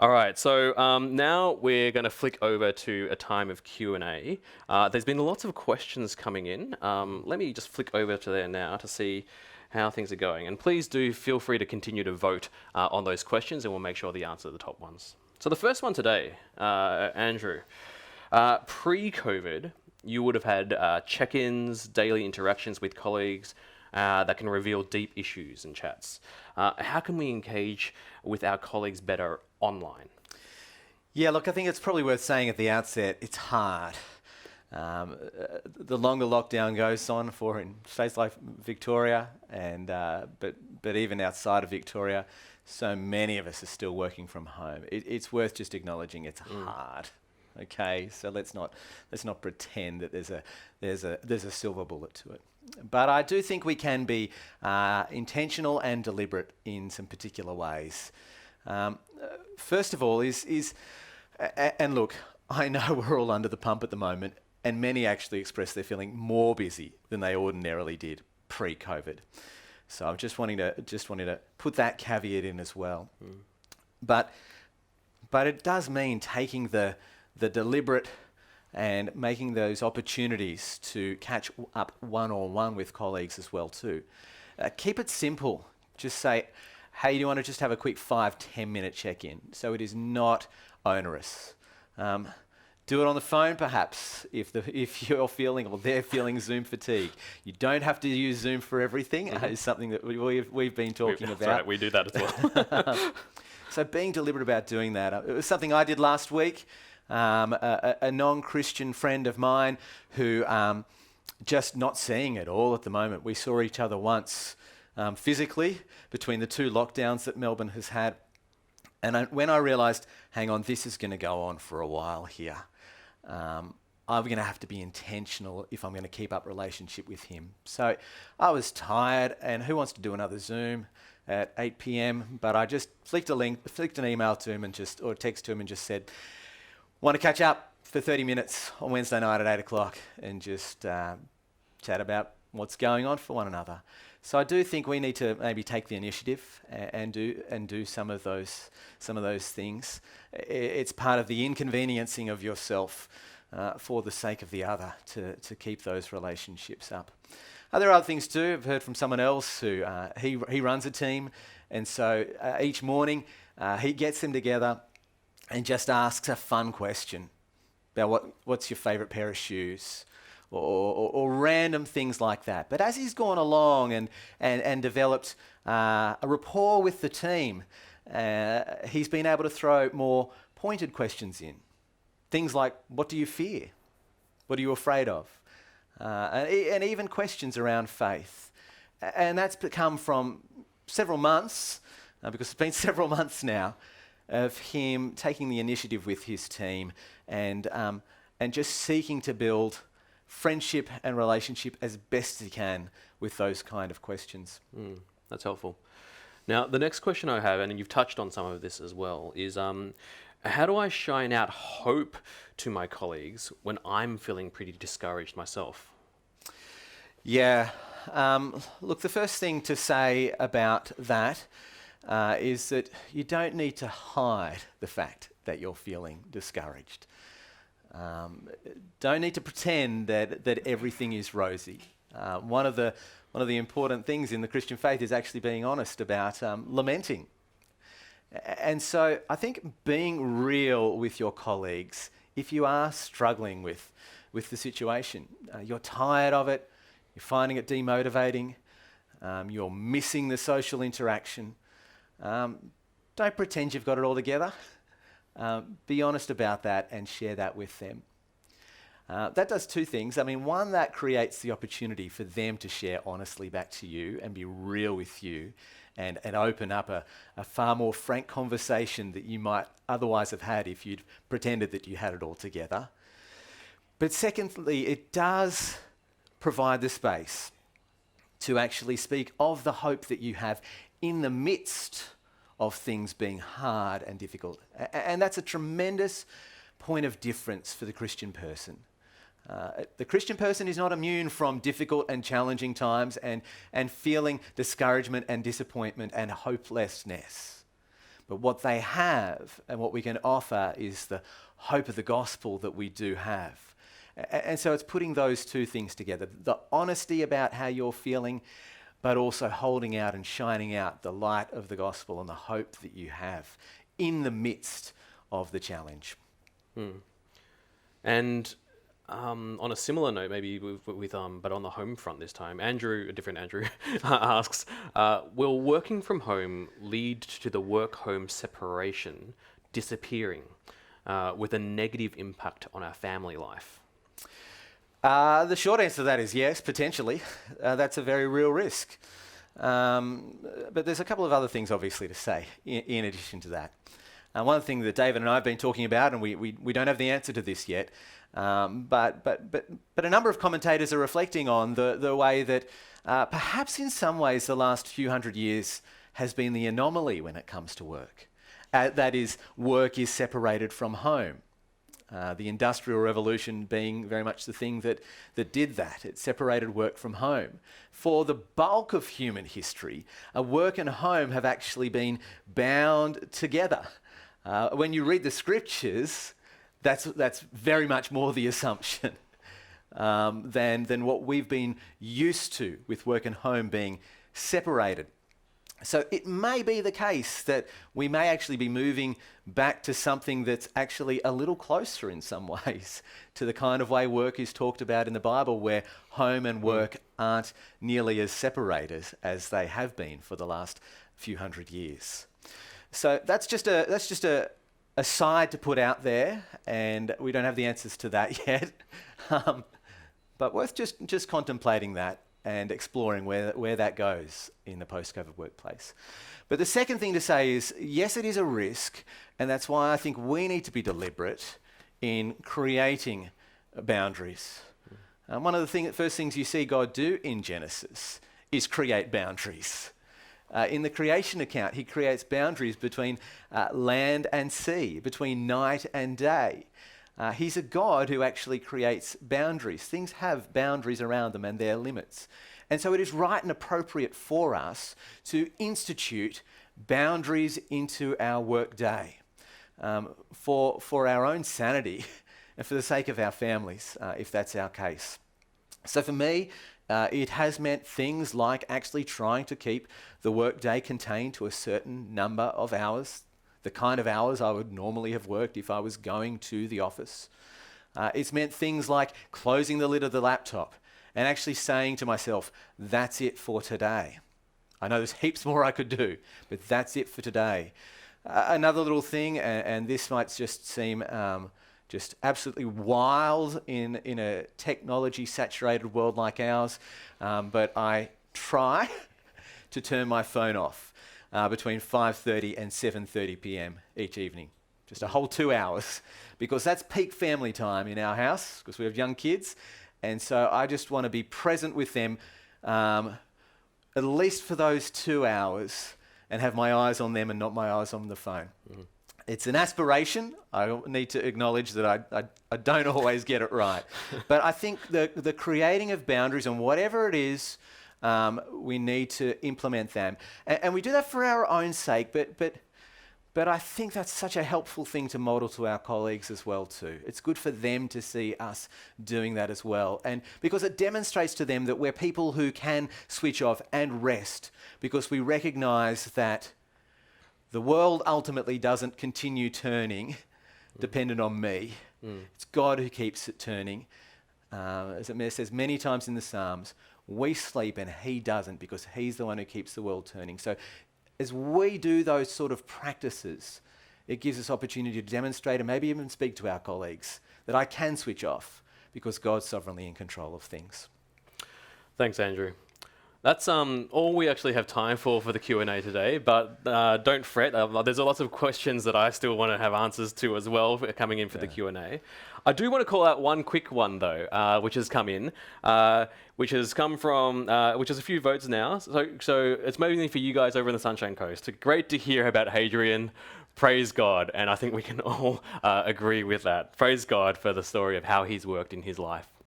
All right, so now we're going to flick over to a time of Q&A. There's been lots of questions coming in. Let me just flick over to there now to see how things are going. And please do feel free to continue to vote on those questions, and we'll make sure the answer are the top ones. So the first one today, Andrew. Pre-COVID, you would have had check-ins, daily interactions with colleagues that can reveal deep issues in chats. How can we engage with our colleagues better online? Yeah, look, I think it's probably worth saying at the outset, it's hard. The longer lockdown goes on in states like Victoria, and but even outside of Victoria, so many of us are still working from home. It's worth just acknowledging it's hard. Okay, so let's not pretend that there's a silver bullet to it. But I do think we can be intentional and deliberate in some particular ways. First of all and look, I know we're all under the pump at the moment, and many actually express they're feeling more busy than they ordinarily did pre-COVID. So I'm just wanting to put that caveat in as well. But it does mean taking the deliberate and making those opportunities to catch up one-on-one with colleagues as well too. Keep it simple. Just say, hey, do you want to just have a quick 5-10 minute check-in? So it is not onerous. Do it on the phone perhaps if you're feeling or they're feeling Zoom fatigue. You don't have to use Zoom for everything. It's something that we've been talking about. That's right, we do that as well. So being deliberate about doing that. It was something I did last week. A non-Christian friend of mine who just not seeing it all at the moment. We saw each other once physically between the two lockdowns that Melbourne has had. And when I realised, hang on, this is going to go on for a while here. I'm going to have to be intentional if I'm going to keep up relationship with him. So I was tired, and who wants to do another Zoom at 8 p.m? But I just flicked an email to him or a text to him and just said, want to catch up for 30 minutes on Wednesday night at 8 o'clock and just chat about what's going on for one another. So I do think we need to maybe take the initiative and do some of those things. It's part of the inconveniencing of yourself for the sake of the other to keep those relationships up. There are other things too. I've heard from someone else who he runs a team, and so each morning he gets them together and just asks a fun question about what's your favourite pair of shoes, or random things like that. But as he's gone along and developed a rapport with the team, he's been able to throw more pointed questions in. Things like, what do you fear? What are you afraid of? And even questions around faith. And that's come from several months, because it's been several months now, of him taking the initiative with his team and just seeking to build friendship and relationship as best he can with those kind of questions. That's helpful. Now, the next question I have, and you've touched on some of this as well, is how do I shine out hope to my colleagues when I'm feeling pretty discouraged myself? Yeah. Look, the first thing to say about that is that you don't need to hide the fact that you're feeling discouraged. Don't need to pretend that everything is rosy. One of the important things in the Christian faith is actually being honest about lamenting. And so I think being real with your colleagues, if you are struggling with the situation, you're tired of it, you're finding it demotivating, you're missing the social interaction, don't pretend you've got it all together. Be honest about that and share that with them. That does two things. I mean, one, that creates the opportunity for them to share honestly back to you and be real with you and open up a far more frank conversation that you might otherwise have had if you'd pretended that you had it all together. But secondly, it does provide the space to actually speak of the hope that you have in the midst of things being hard and difficult. And that's a tremendous point of difference for the Christian person. The Christian person is not immune from difficult and challenging times and feeling discouragement and disappointment and hopelessness. But what they have and what we can offer is the hope of the gospel that we do have. And so it's putting those two things together, the honesty about how you're feeling, but also holding out and shining out the light of the gospel and the hope that you have in the midst of the challenge. And on a similar note, maybe but on the home front this time, Andrew, a different Andrew, asks, will working from home lead to the work-home separation disappearing with a negative impact on our family life? The short answer to that is yes, potentially. That's a very real risk. But there's a couple of other things, obviously, to say in addition to that. One thing that David and I have been talking about, and we don't have the answer to this yet, but a number of commentators are reflecting on the way that perhaps in some ways the last few hundred years has been the anomaly when it comes to work. That is, work is separated from home. The Industrial Revolution being very much the thing that did that. It separated work from home. For the bulk of human history, work and home have actually been bound together. When you read the scriptures, that's very much more the assumption than what we've been used to with work and home being separated. So it may be the case that we may actually be moving back to something that's actually a little closer in some ways to the kind of way work is talked about in the Bible, where home and work aren't nearly as separated as they have been for the last few hundred years. So that's just a side to put out there, and we don't have the answers to that yet, but worth just contemplating that and exploring where that goes in the post-COVID workplace. But the second thing to say is, yes, it is a risk, and that's why I think we need to be deliberate in creating boundaries. One of the first things you see God do in Genesis is create boundaries. In the creation account, he creates boundaries between land and sea, between night and day. He's a God who actually creates boundaries. Things have boundaries around them and their limits. And so it is right and appropriate for us to institute boundaries into our work day for our own sanity and for the sake of our families, if that's our case. So for me, it has meant things like actually trying to keep the work day contained to a certain number of hours, the kind of hours I would normally have worked if I was going to the office. It's meant things like closing the lid of the laptop and actually saying to myself, that's it for today. I know there's heaps more I could do, but that's it for today. Another little thing, and this might just seem just absolutely wild in a technology-saturated world like ours, but I try to turn my phone off between 5:30 and 7:30 p.m. each evening. Just a whole 2 hours, because that's peak family time in our house, because we have young kids, and so I just want to be present with them at least for those 2 hours and have my eyes on them and not my eyes on the phone. Mm-hmm. It's an aspiration. I need to acknowledge that I don't always get it right. But I think the creating of boundaries on whatever it is, we need to implement them. And we do that for our own sake, but I think that's such a helpful thing to model to our colleagues as well too. It's good for them to see us doing that as well. And because it demonstrates to them that we're people who can switch off and rest, because we recognize that the world ultimately doesn't continue turning dependent on me. It's God who keeps it turning. As it says many times in the Psalms, we sleep and he doesn't, because he's the one who keeps the world turning. So as we do those sort of practices, it gives us opportunity to demonstrate and maybe even speak to our colleagues that I can switch off because God's sovereignly in control of things. Thanks, Andrew. That's all we actually have time for the Q&A today, but don't fret. There's lots of questions that I still want to have answers to as well coming in for the Q&A. I do want to call out one quick one though, which has come in, which has come from, which is a few votes now. So it's mainly for you guys over in the Sunshine Coast. Great to hear about Hadrian. Praise God. And I think we can all agree with that. Praise God for the story of how he's worked in his life.